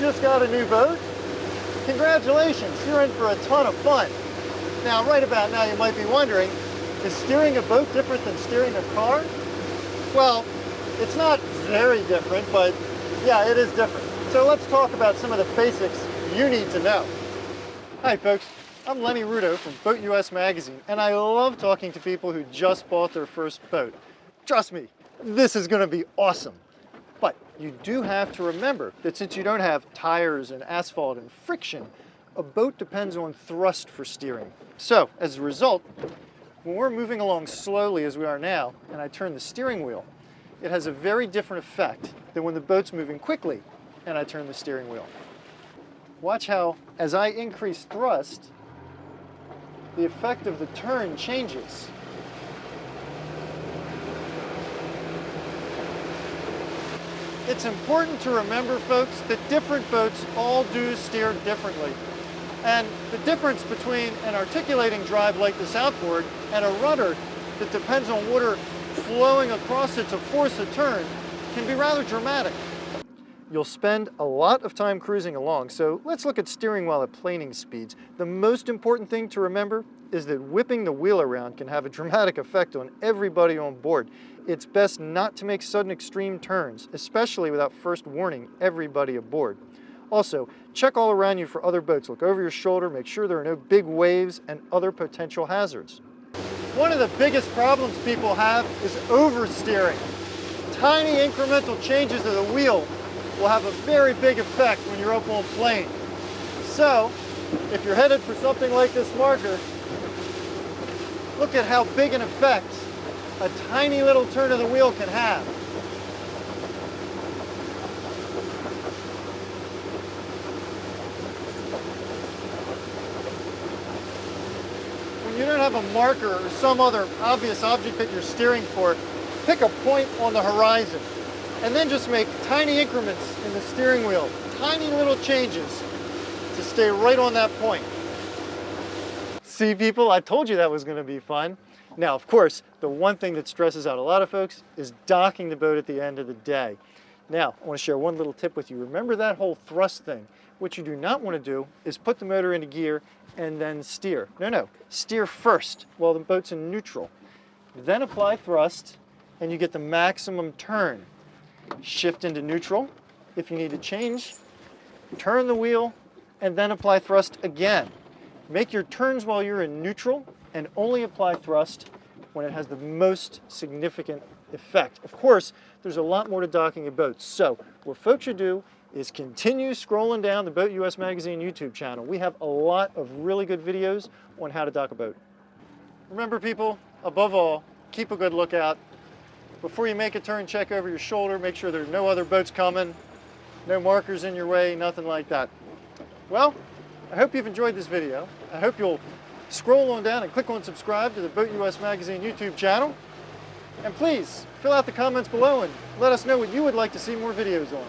just got a new boat? Congratulations, you're in for a ton of fun. Now, right about now, you might be wondering, is steering a boat different than steering a car? Well, it's not very different, but yeah, it is different. So let's talk about some of the basics you need to know. Hi folks, I'm Lenny Rudo from BoatUS Magazine, and I love talking to people who just bought their first boat. Trust me, this is gonna be awesome. But you do have to remember that since you don't have tires and asphalt and friction, a boat depends on thrust for steering. So, as a result, when we're moving along slowly as we are now, and I turn the steering wheel, it has a very different effect than when the boat's moving quickly and I turn the steering wheel. Watch how, as I increase thrust, the effect of the turn changes. It's important to remember, folks, that different boats all do steer differently. And the difference between an articulating drive like this outboard and a rudder that depends on water flowing across it to force a turn can be rather dramatic. You'll spend a lot of time cruising along, so let's look at steering while at planing speeds. The most important thing to remember is that whipping the wheel around can have a dramatic effect on everybody on board. It's best not to make sudden extreme turns, especially without first warning everybody aboard. Also, check all around you for other boats. Look over your shoulder, make sure there are no big waves and other potential hazards. One of the biggest problems people have is oversteering. Tiny incremental changes of the wheel will have a very big effect when you're up on plane. So, if you're headed for something like this marker, look at how big an effect a tiny little turn of the wheel can have. When you don't have a marker or some other obvious object that you're steering for, pick a point on the horizon and then just make tiny increments in the steering wheel, tiny little changes to stay right on that point. See, people, I told you that was going to be fun. Now, of course, the one thing that stresses out a lot of folks is docking the boat at the end of the day. Now, I want to share one little tip with you. Remember that whole thrust thing. What you do not want to do is put the motor into gear and then steer. No, steer first while the boat's in neutral. Then apply thrust and you get the maximum turn. Shift into neutral. If you need to change, turn the wheel and then apply thrust again. Make your turns while you're in neutral and only apply thrust when it has the most significant effect. Of course, there's a lot more to docking a boat. So what folks should do is continue scrolling down the BoatUS Magazine YouTube channel. We have a lot of really good videos on how to dock a boat. Remember, people, above all, keep a good lookout. Before you make a turn, check over your shoulder, make sure there are no other boats coming, no markers in your way, nothing like that. Well, I hope you've enjoyed this video. I hope you'll scroll on down and click on subscribe to the BoatUS Magazine YouTube channel. And please, fill out the comments below and let us know what you would like to see more videos on.